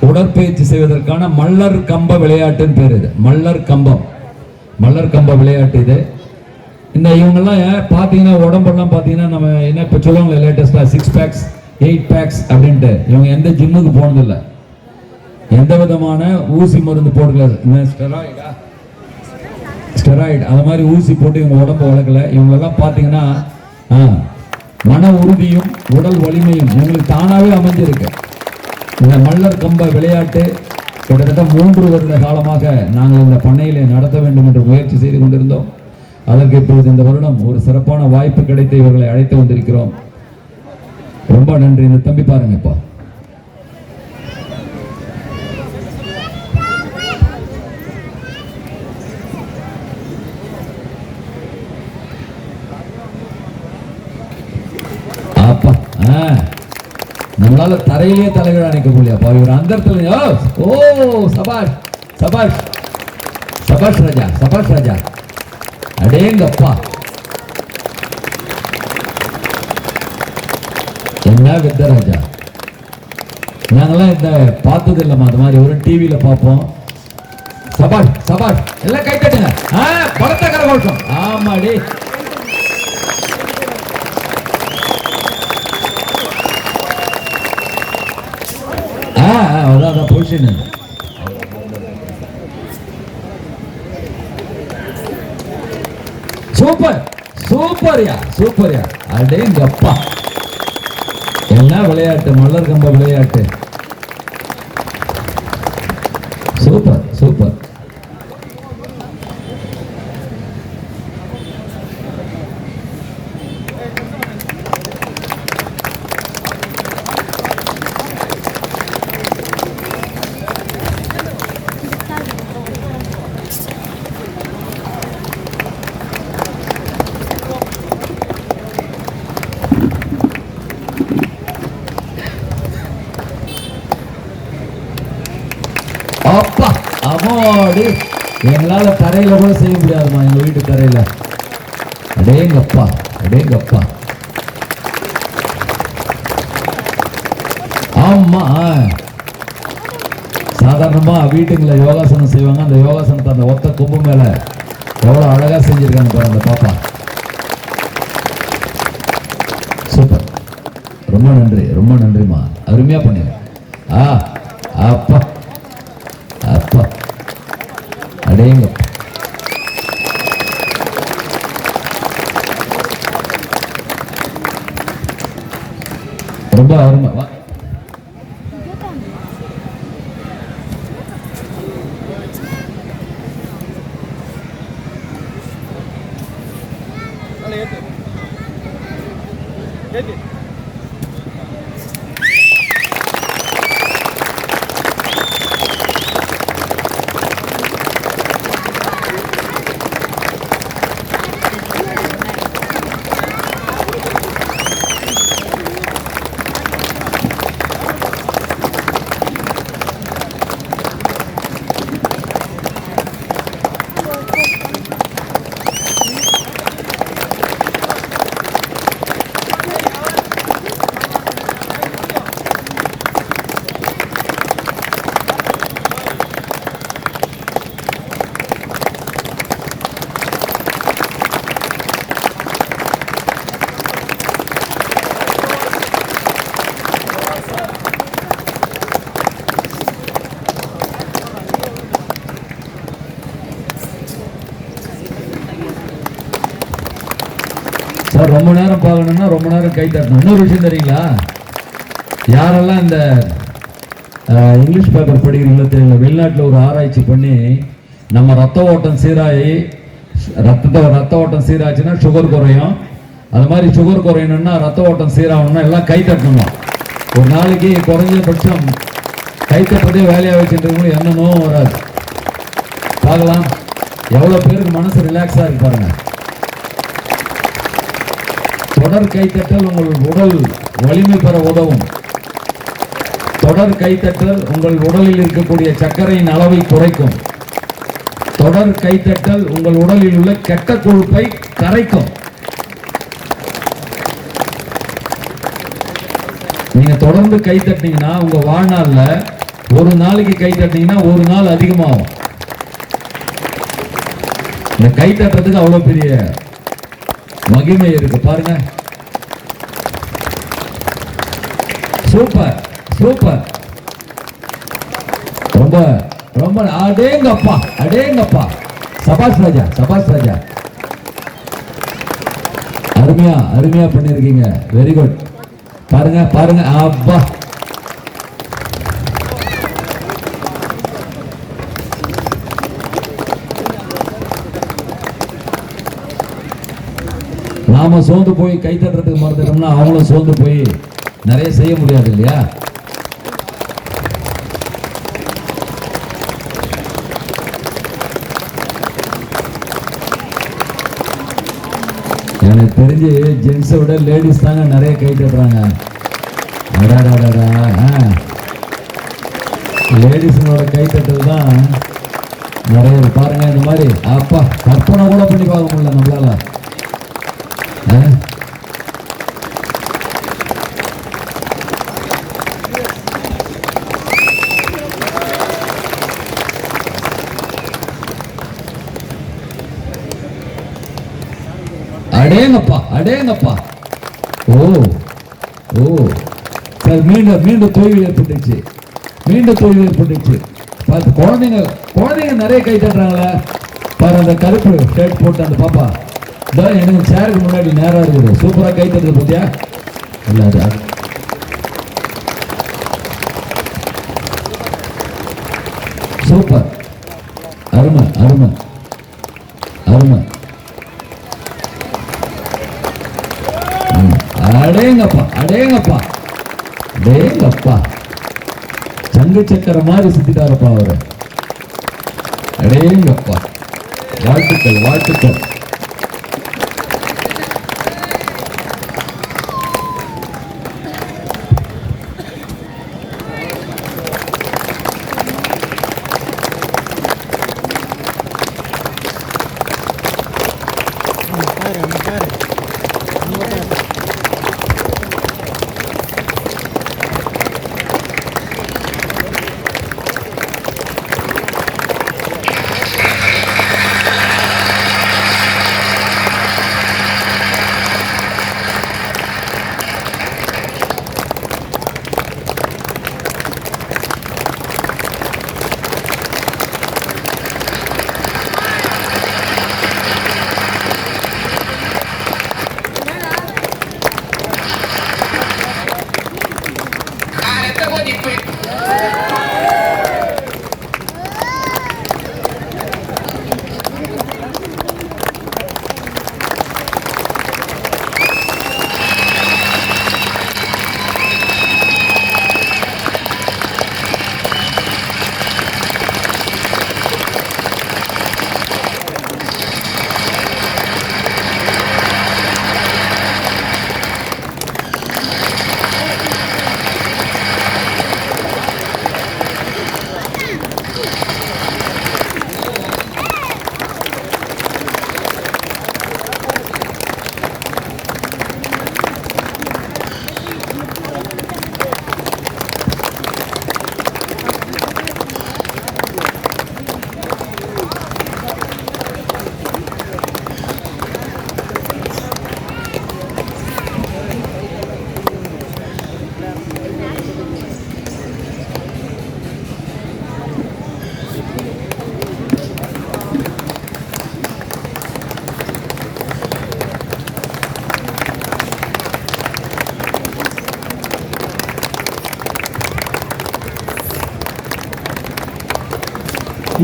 உடற்பயிற்சி செய்வதற்கான மல்லர் கம்ப விளையாட்டுன்னு பேர். இது மல்லர் கம்ப விளையாட்டு. இது இந்த இவங்கெல்லாம் பார்த்தீங்கன்னா உடம்பெல்லாம் பார்த்தீங்கன்னா நம்ம என்ன இப்போ சொல்லுவாங்களே லேட்டஸ்டாக 6 பேக்ஸ் 8 பேக்ஸ் அப்படின்ட்டு, இவங்க எந்த ஜிம்முக்கு போனதில்லை, எந்த விதமான ஊசி மருந்து போடல, ஸ்டெராய்டு அந்த மாதிரி ஊசி போட்டு இவங்க உடம்பு வளர்க்கல. இவங்களெல்லாம் பார்த்தீங்கன்னா மன உறுதியும் உடல் வலிமையும் இவங்களுக்கு தானாகவே அமைஞ்சிருக்கு. இந்த மல்லர் கம்ப விளையாட்டு கிட்டத்தட்ட 3 வருட காலமாக நாங்கள் இந்த பண்ணையிலே நடத்த வேண்டும் என்று முயற்சி செய்து கொண்டிருந்தோம். அதற்கு இப்பொழுது இந்த வருடம் ஒரு சிறப்பான வாய்ப்பு கிடைத்து இவர்களை அழைத்து வந்திருக்கிறோம். ரொம்ப நன்றி. இந்த தம்பி பாருங்கப்பா. அப்பா நம்மளால தரையிலேயே தலைவர் அணைக்க முடியாப்பா. இவர் அந்த இடத்துல சபாஷ் சபாஷ் சபாஷ் ராஜா, சபாஷ் ராஜா, அடேங்கப்பா, என்ன வித்தராஜா. நாங்கெல்லாம் இந்த பார்த்தது இல்லம்மா அந்த மாதிரி, ஒரு டிவியில பார்ப்போம். சபாஷ் சபாஷ், எல்லாம் கை தட்டுங்க. பலத்த கரகோஷம். ஆமாடி, அதான் பொசிஷன். சூப்பர் சூப்பர்யா சூப்பர்யா, அடேங்கப்பா, என்ன விளையாட்டு, மல்லர் கம்ப விளையாட்டு. Super super. அப்பா அம்மாடி, எங்களால தரையில கூட செய்ய முடியாதுமா, எங்க வீட்டு தரையில. அடேங்கப்பா அடேங்கப்பா. ஆமா, சாதாரணமா வீட்டுங்களை யோகாசனம் செய்வாங்க. அந்த யோகாசனத்தை அந்த ஒத்த கொம்பு மேல எவ்வளவு அழகா செஞ்சிருக்காங்க பாருங்க அந்த பாப்பா. சூப்பர், ரொம்ப நன்றி, ரொம்ப நன்றிமா, அருமையா பண்ணீங்க. அப்பா அப்பா, அடேங்க, ரொம்ப அருமை. சார் ரொம்ப நேரம் பார்க்கணும்னா ரொம்ப நேரம் கை தட்டணும். இன்னொரு விஷயம் தெரியுங்களா, யாரெல்லாம் இந்த இங்கிலீஷ் பேப்பர் படிக்கிறீங்களோ தெரியல, வெளிநாட்டில் ஒரு ஆராய்ச்சி பண்ணி நம்ம ரத்த ஓட்டம் சீராகி ரத்த ஓட்டம் சீராச்சுன்னா சுகர் குறையும். அது மாதிரி சுகர் குறையணும்னா ரத்த ஓட்டம் சீராகணும்னா எல்லாம் கை தட்டணும். ஒரு நாளைக்கு குறைஞ்சபட்சம் கை தட்டுறதே வேலையாக வச்சுட்டு எந்த நோவும் வராது. பார்க்கலாம் எவ்வளோ பேருக்கு மனசு ரிலாக்ஸாக இருக்கு பாருங்க. தொடர் கைத்தட்டல் உங்கள் உடல் வலிமை பெற உதவும். தொடர் கைத்தட்டல் உங்கள் உடலில் இருக்கக்கூடிய சர்க்கரையின் அளவை குறைக்கும். தொடர் கைத்தட்டல் உங்கள் உடலில் உள்ள கெட்ட கொழுப்பை கரைக்கும். நீங்க தொடர்ந்து கை தட்டினீங்கன்னா உங்க வாழ்நாள்ல ஒரு நாளைக்கு கை தட்டினீங்கன்னா ஒரு நாள் அதிகமாகும். இந்த கை தட்டுறதுக்கு அவ்வளவு பெரிய மகிமை இருக்கு பாருங்க. சூப்பர் சூப்பர், ரொம்ப ரொம்ப அடேங்கப்பா அடேங்கப்பா. சபாஷ் ராஜா சபாஷ் ராஜா, அருமையா அருமையா பண்ணிருக்கீங்க. Very good. பாருங்க பாருங்க, அப்பா நாம சோர்ந்து போய் கை தட்டுறதுக்கு மறந்துட்டோம்னா அவங்களும் சோர்ந்து போய் நிறைய செய்ய முடியாது இல்லையா? எனக்கு தெரிஞ்சு ஜென்ஸை விட லேடிஸ் தாங்க நிறைய கை தட்டுறாங்க. லேடிஸுங்களோட கை தட்டுறது தான் நிறைய பாருங்க. இந்த மாதிரி அப்பா கற்பனை கூட பண்ணி பார்க்க முடியல நம்மளால. அடேங்கப்பா அடேங்கப்பா. ஓ ஓ சார், மீண்டும் மீண்டும் தோல்வி ஏற்பட்டுச்சு, மீண்டும் தோல்வி ஏற்பட்டுச்சு. பார்த்து குழந்தைங்க குழந்தைங்க நிறைய கை தட்டுறாங்களே பாரு. அந்த கருப்பு ஷர்ட் போட்டு அந்த பாப்பா தான் எனக்கு சேருக்கு முன்னாடி நேரம் இருக்குது. சூப்பரா கை தட்டுறது பத்தியா? இல்ல சூப்பர், அருமை அருமை அருமை. அடேங்கப்பா அடேங்கப்பா அடேங்கப்பா, சங்கு சக்கர மாதிரி சுத்திட்டாருப்பா அவரு. அடேங்கப்பா, வாழ்த்துக்கள் வாழ்த்துக்கள்.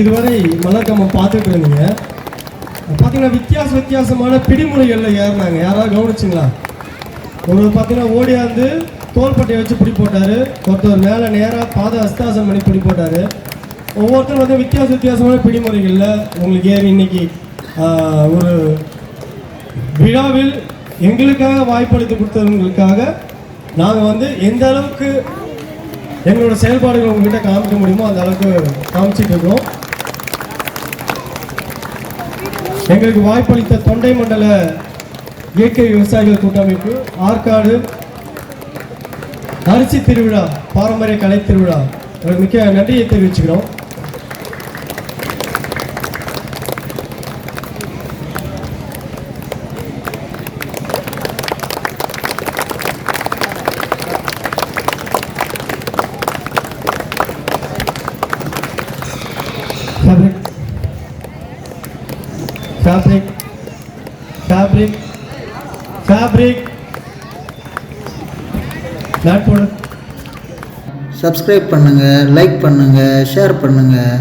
இதுவரை மலர்கம்பம் பார்த்துட்டு இருந்தீங்க. பார்த்தீங்கன்னா வித்தியாசமான பிடிமுறைகளில் ஏறினாங்க. யாராவது கவனிச்சிங்களா? ஒரு பார்த்தீங்கன்னா ஓடியாந்து தோள்பட்டையை வச்சு பிடி போட்டார், ஒருத்தர் மேலே நேராக பாத அஸ்தாசம் பண்ணி பிடி போட்டார். ஒவ்வொருத்தரும் வந்து வித்தியாசமான பிடிமுறைகளில் உங்களுக்கு ஏறி இன்னைக்கு ஒரு விழாவில் எங்களுக்காக வாய்ப்பளித்து கொடுத்தவங்களுக்காக நாங்கள் வந்து எந்த அளவுக்கு எங்களோட செயல்பாடுகள் உங்ககிட்ட காமிக்க முடியுமோ அந்த அளவுக்கு காமிச்சிட்டு இருக்கோம். எங்களுக்கு வாய்ப்பளித்த தொண்டை மண்டல இயற்கை விவசாயிகள் கூட்டமைப்பு, ஆற்காடு அரிசி திருவிழா, பாரம்பரிய கலை திருவிழா மிக்க நன்றியை தெரிவிச்சுக்கிறோம். ஃபேப்ரிக் சப்ஸ்கிரைப் பண்ணுங்கள், லைக் பண்ணுங்கள், ஷேர் பண்ணுங்கள்.